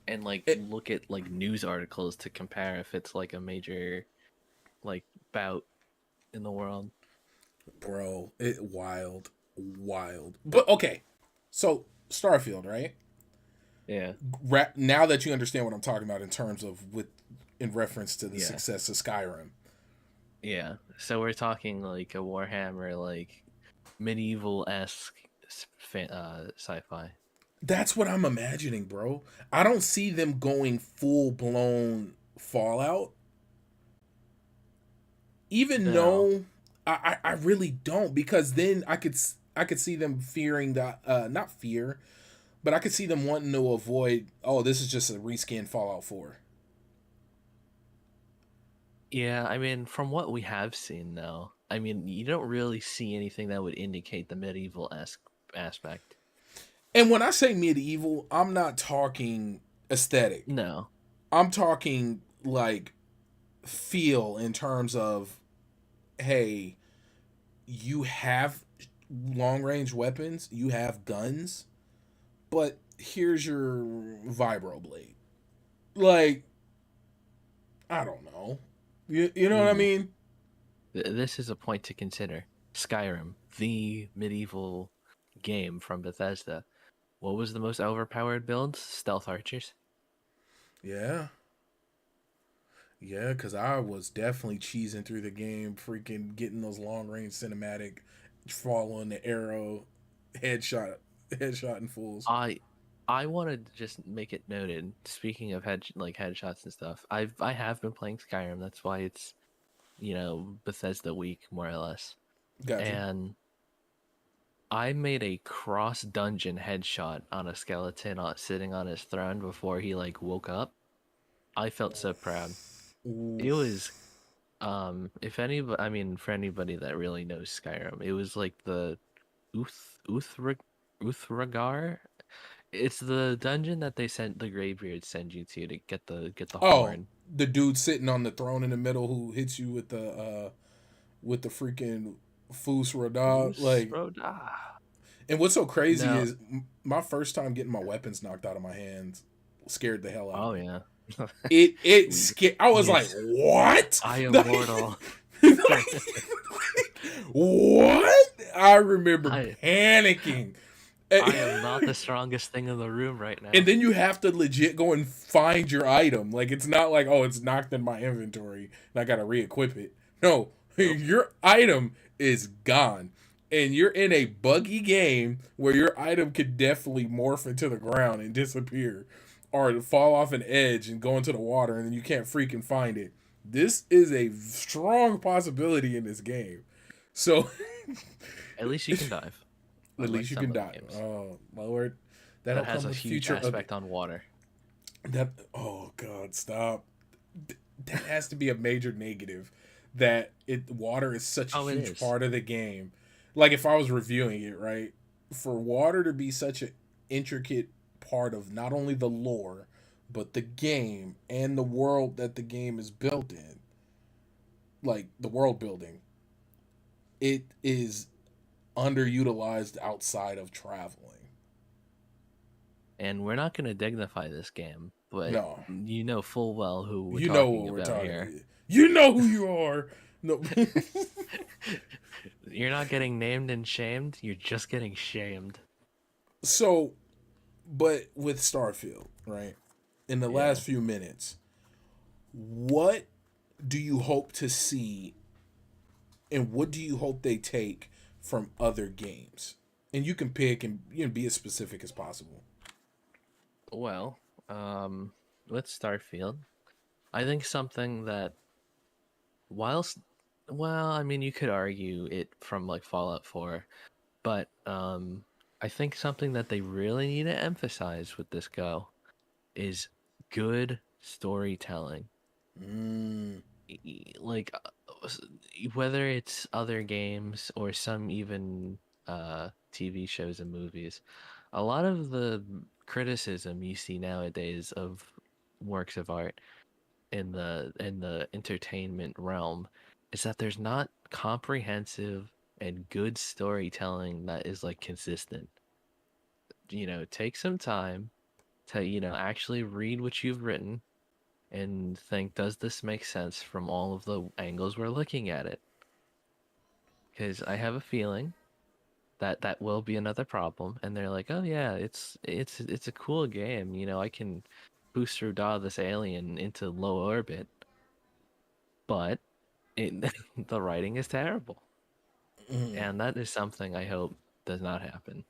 and like It, look at like news articles to compare if it's like a major like bout in the world. bro, it wild, wild. But okay, so Starfield, right? Yeah, Now that you understand what I'm talking about in terms of with in reference to the yeah, success of Skyrim, yeah. So we're talking like a Warhammer, like medieval esque sci-fi. that's what I'm imagining, bro. I don't see them going full blown Fallout, even No, though I really don't because then I could see them fearing that not fear, but I could see them wanting to avoid. Oh, this is just a reskin Fallout 4. yeah. I mean, from what we have seen, though, I mean, you don't really see anything that would indicate the medieval esque aspect. And when I say medieval, I'm not talking aesthetic. No. I'm talking like feel in terms of hey, you have long range weapons, you have guns, but here's your vibro blade. Like, I don't know. You know what I Ooh, mean? this is a point to consider. Skyrim, the medieval game from Bethesda. What was the most overpowered build? Stealth archers. Yeah. Yeah, because I was definitely cheesing through the game, freaking getting those long range cinematic, following the arrow, headshot, headshotting fools. I wanted to just make it noted. Speaking of headshots and stuff, I have been playing Skyrim. That's why it's Bethesda week more or less. Got you. And I made a cross dungeon headshot on a skeleton sitting on his throne before he like woke up. I felt so proud. It was Oof. if anybody, I mean for anybody that really knows Skyrim, it was like the Uth Uthragar. It's the dungeon that they sent the Greybeard send you to get the Oh, horn. the dude sitting on the throne in the middle who hits you with the freaking Fus Radar. Like, Usroda. and what's so crazy No. is my first time getting my weapons knocked out of my hands scared the hell out of Oh me. yeah. It We scared. I was like, yes. what? I am Like, mortal. what? I remember I panicking. I am not the strongest thing in the room right And now. then you have to legit go and find your item. Like it's not like, oh, it's knocked in my inventory and I gotta re-equip it. No, Nope. your item is gone. And you're in a buggy game where your item could definitely morph into the ground and disappear. Or fall off an edge and go into the water and then you can't freaking find it. This is a strong possibility in this game. So At least you can dive, at unlike least you some can other die. games. Oh my lord. That That'll has come a with huge future aspect on water. that oh god, stop. That has to be a major negative that it water is such a Oh, it huge is. part of the game. Like if I was reviewing it, right? For water to be such an intricate part of not only the lore, but the game and the world that the game is built in, like the world building, it is underutilized outside of traveling. And we're not going to dignify this game, but No. you know full well who we're You know talking what we're about here. talking. You know who you are. No. You're not getting named and shamed, you're just getting shamed. So, but with Starfield, right? In the Yeah. last few minutes, what do you hope to see and what do you hope they take from other games? And you can pick and be as specific as possible. Well, with Starfield, I think something that whilst well, I mean, you could argue it from like Fallout 4, but I think something that they really need to emphasize with this go is good storytelling. Mm, Like whether it's other games or some even TV shows and movies, a lot of the criticism you see nowadays of works of art in the entertainment realm is that there's not comprehensive and good storytelling that is like consistent. Take some time to, actually read what you've written and think, does this make sense from all of the angles we're looking at it? Because I have a feeling that that will be another problem. And they're like, oh yeah, it's a cool game. I can booster daw this alien into low orbit, but the writing is terrible, mm, and that is something I hope does not happen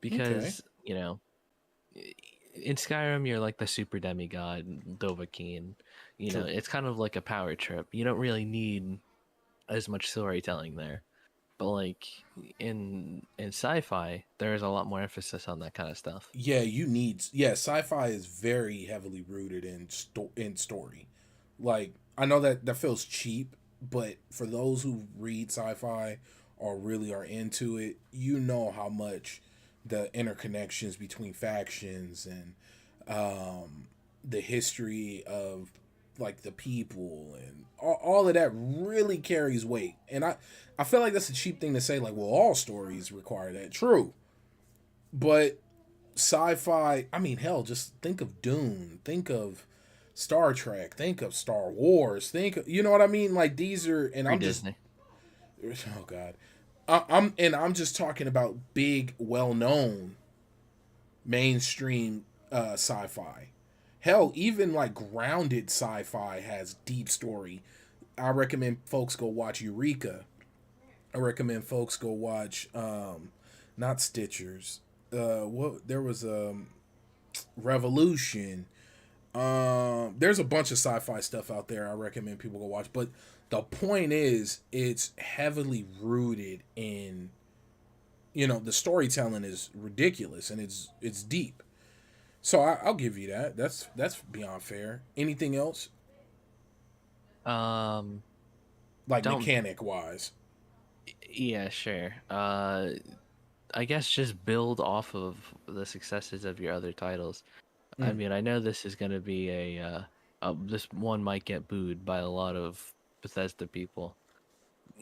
okay, because in Skyrim you're like the super demigod Dovahkiin. true. It's kind of like a power trip. You don't really need as much storytelling there. But like in sci-fi, there's a lot more emphasis on that kind of stuff. Yeah, sci-fi is very heavily rooted in story. Like I know that feels cheap, but for those who read sci-fi or really are into it, you know how much the interconnections between factions and the history of like the people and all of that really carries weight. And I feel like that's a cheap thing to say, like, well, all stories require that. True. But sci-fi, I mean, hell, just think of Dune, think of Star Trek, think of Star Wars, you know what I mean? Like these are, and Free I'm just, Disney. oh god, I'm just talking about big, well-known mainstream sci-fi. Hell, even like grounded sci-fi has deep story. I recommend folks go watch Eureka. I recommend folks go watch not Stitchers. What there was Revolution. There's a bunch of sci-fi stuff out there I recommend people go watch. But the point is, it's heavily rooted in, the storytelling is ridiculous and it's deep. So I'll give you that. That's beyond fair. Anything else, Um, like don't. mechanic wise? Yeah, sure. I guess just build off of the successes of your other titles. I Mm. mean, I know this is gonna be this one might get booed by a lot of Bethesda people.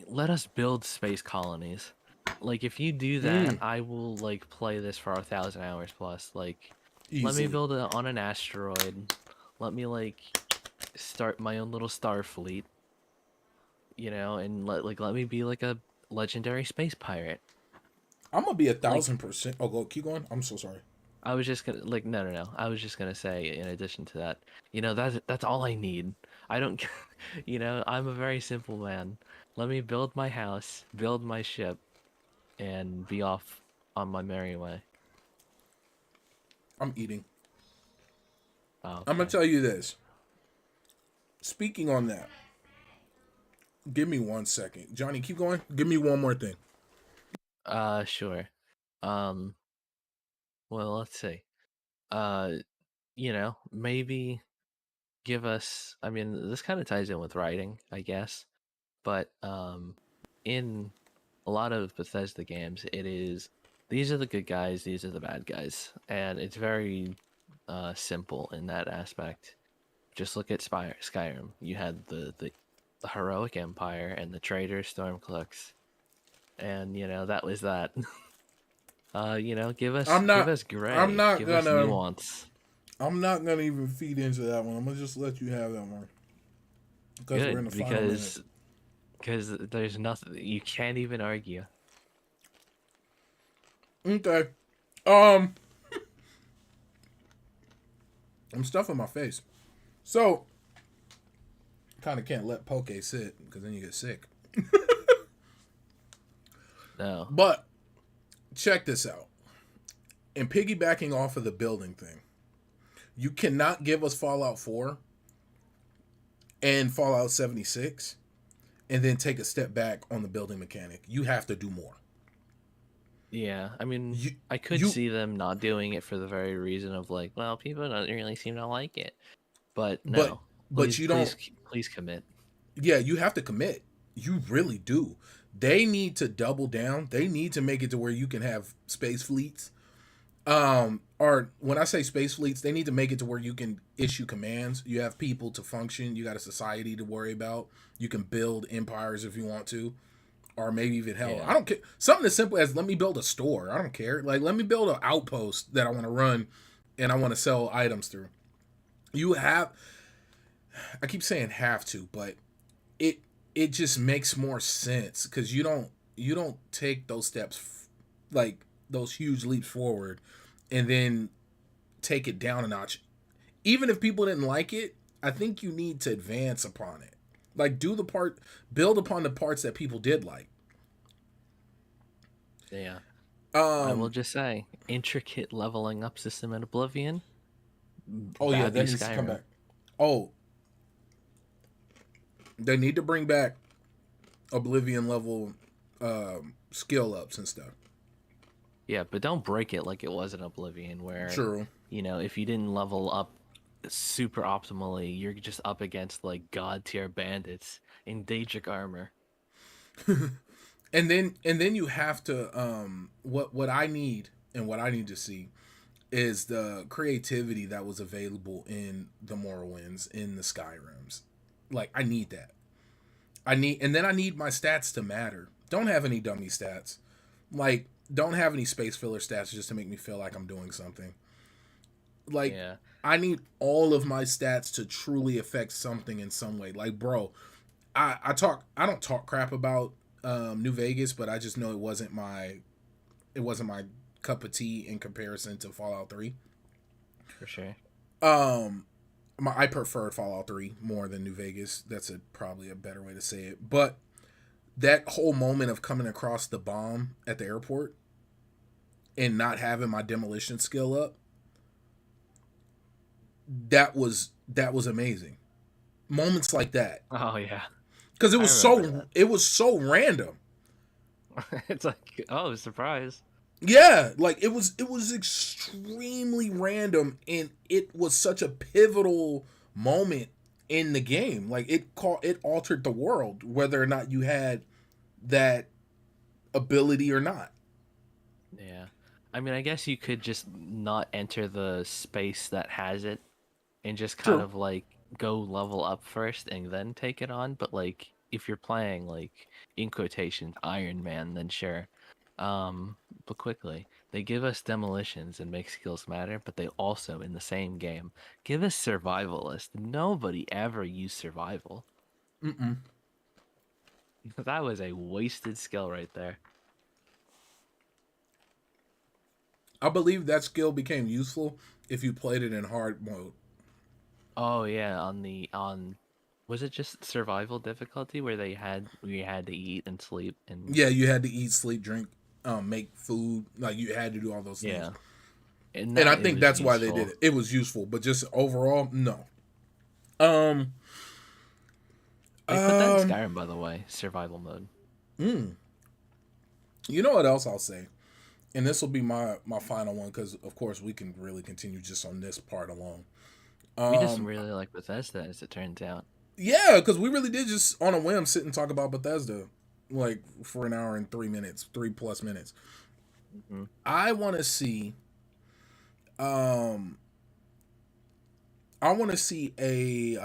Let us build space colonies. Like if you do that, Mm. I will like play this for 1,000 hours plus. Like, let me Easily. build it on an asteroid. Let me like start my own little star fleet, and let me be like a legendary space pirate. I'm gonna be a Like 1,000%. Oh, go keep going. I'm so sorry. I was just gonna like no no no. I was just gonna say in addition to that, that's all I need. I don't I'm a very simple man. Let me build my house, build my ship, and be off on my merry way. I'm eating. Oh, I'm gonna okay. tell you this. Speaking on that, give me 1 second, Johnny. Keep going. Give me one more thing. Sure. Um, well, let's see. Uh, maybe give us, I mean, this kind of ties in with writing, I guess, but in a lot of Bethesda games, it is these are the good guys, these are the bad guys, and it's very simple in that aspect. Just look at Skyrim. You had the heroic empire and the traitor Stormcloaks, and that was that. I'm give not. us I'm gray, not give us gonna. nuance. I'm not gonna even feed into that one. I'm gonna just let you have that one because we're in the Good final minutes. because there's nothing you can't even argue. Okay. Um, I'm stuffing my face. So Kind of can't let poke sit because then you get sick. No. But check this out. And piggybacking off of the building thing, you cannot give us Fallout 4 and Fallout 76 and then take a step back on the building mechanic. You have to do more. Yeah, I mean, You, I could you, see them not doing it for the very reason of like, well, people don't really seem to like it. But but no, but you don't. please commit. Yeah, you have to commit. You really do. They need to double down. They need to make it to where you can have space fleets. Or when I say space fleets, they need to make it to where you can issue commands. You have people to function. You got a society to worry about. You can build empires if you want to, or maybe even hell, Yeah. I don't care. Something as simple as let me build a store. I don't care. Like let me build an outpost that I want to run, and I want to sell items through. You have. I keep saying have to, but it it just makes more sense because you don't take those steps like those huge leaps forward and then take it down a notch. Even if people didn't like it, I think you need to advance upon it. Like build upon the parts that people did like. Yeah. I will Um just say, intricate leveling up system in Oblivion, oh yeah, value that needs to come Skyrim. back. Oh, they need to bring back Oblivion level skill ups and stuff. Yeah, but don't break it like it was in Oblivion, where, True. if you didn't level up super optimally, you're just up against like god tier bandits in Daedric armor. And then you have to what I need and what I need to see is the creativity that was available in the Morrowinds, in the Skyrims. Like I need that. And then I need my stats to matter. Don't have any dummy stats. Like don't have any space filler stats just to make me feel like I'm doing something. Like Yeah. I need all of my stats to truly affect something in some way. Like bro, I don't talk crap about New Vegas, but I just know it wasn't my cup of tea in comparison to Fallout 3. For sure. Um I preferred Fallout 3 more than New Vegas. That's probably a better way to say it. But that whole moment of coming across the bomb at the airport and not having my demolition skill up, that was amazing. Moments like that. Oh yeah. Cuz I remember it was so random. that. It's like, oh, surprise. Yeah, like it was extremely random and it was such a pivotal moment in the game. Like it altered the world whether or not you had that ability or not. Yeah. I mean, I guess you could just not enter the space that has it and just kind True. of like go level up first and then take it on. But like, if you're playing like in quotations Iron Man, then sure. But quickly, they give us demolitions and make skills matter, but they also in the same game give us survivalist. Nobody ever used survival. Mm-mm. That was a wasted skill right there. I believe that skill became useful if you played it in hard mode. Oh yeah, on was it just survival difficulty where we had to eat and sleep and Yeah, you had to eat, sleep, drink, make food. Like you had to do all those things. yeah. And And I that it think was that's why they did useful. it. It was useful, but just overall, no. Um, They put that in um, Skyrim, by the way, survival mode. mm, you know what else I'll say? And this will be my final one because of course we can really continue just on this part alone. We just Um, really like Bethesda, as it turns out. yeah, because we really did just on a whim sit and talk about Bethesda like for an hour and 3 minutes, 3+ minutes. Hmm. I want to see, um, I want to see a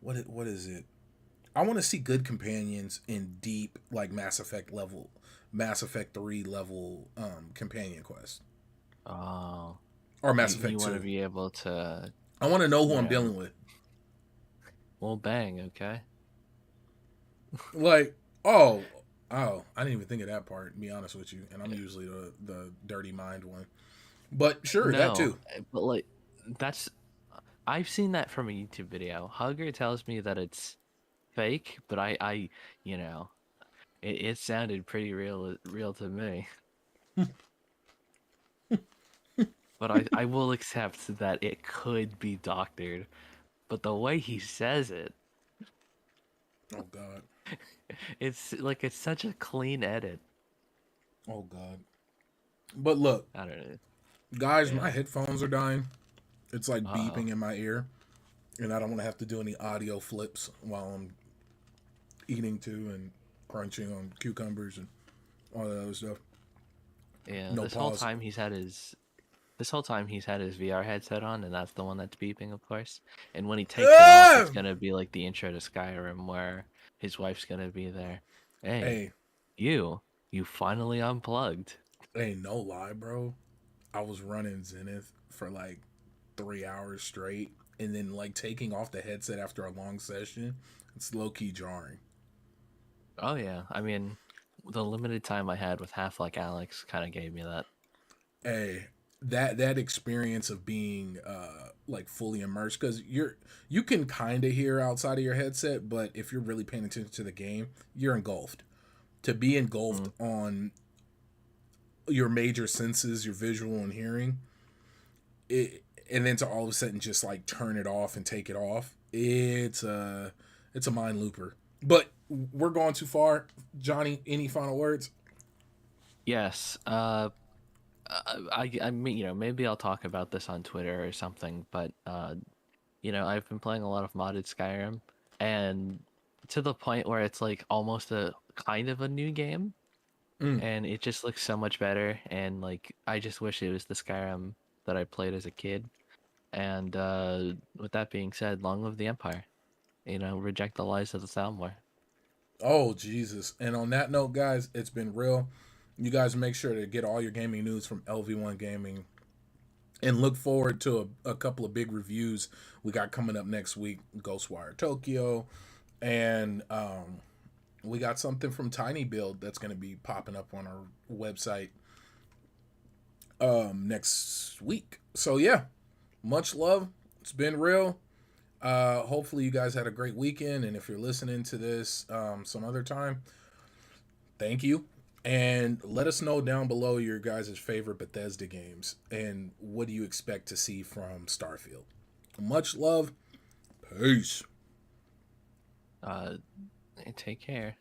what is it? I want to see good companions in deep like Mass Effect 3 level companion quest Oh, or Mass you Effect want to 2. be able to, I want to know who I'm yeah. dealing with. Well, bang, okay. Like, oh, I didn't even think of that part, to be honest with you. And I'm usually the dirty mind one. But sure, that No, too. but like that's I've seen that from a YouTube video. Hugger tells me that it's fake, but you know, it sounded pretty real to me. But I will accept that it could be doctored. But the way he says it, Oh God. it's like it's such a clean edit. Oh God. But look, I don't know. guys, Yeah. my headphones are dying. It's like Uh-oh. beeping in my ear, and I don't want to have to do any audio flips while I'm eating too and crunching on cucumbers and all that other stuff. Yeah, No pause. this whole time he's had his VR headset on, and that's the one that's beeping, of course. And when he takes it off, Ah! it's gonna be like the intro to Skyrim, where his wife's gonna be there. Hey, Hey, you finally unplugged. hey, no lie, bro. I was running Zenith for like 3 hours straight, and then like taking off the headset after a long session. It's low key jarring. Oh yeah, I mean, the limited time I had with Half Like Alex kind of gave me that. Hey, that experience of being like fully immersed, because you can kind of hear outside of your headset, but if you're really paying attention to the game, you're engulfed. To be engulfed Mm. on your major senses, your visual and hearing, it, and then to all of a sudden just like turn it off and take it off, it's a mind looper. But we're going too far. Johnny, any final words? Yes. I mean, maybe I'll talk about this on Twitter or something, but I've been playing a lot of modded Skyrim, and to the point where it's like almost a kind of a new game, Mm. and it just looks so much better, and like I just wish it was the Skyrim that I played as a kid. And with that being said, long live the Empire. Reject the lies of the Thalmor. Oh Jesus! And on that note, guys, it's been real. You guys make sure to get all your gaming news from LV1 Gaming, and look forward to a couple of big reviews we got coming up next week. Ghostwire Tokyo, and we got something from Tiny Build that's going to be popping up on our website next week. So yeah, much love. It's been real. Hopefully you guys had a great weekend, and if you're listening to this some other time, thank you. And let us know down below your guys' favorite Bethesda games and what do you expect to see from Starfield. Much love. Peace. Uh, Take care.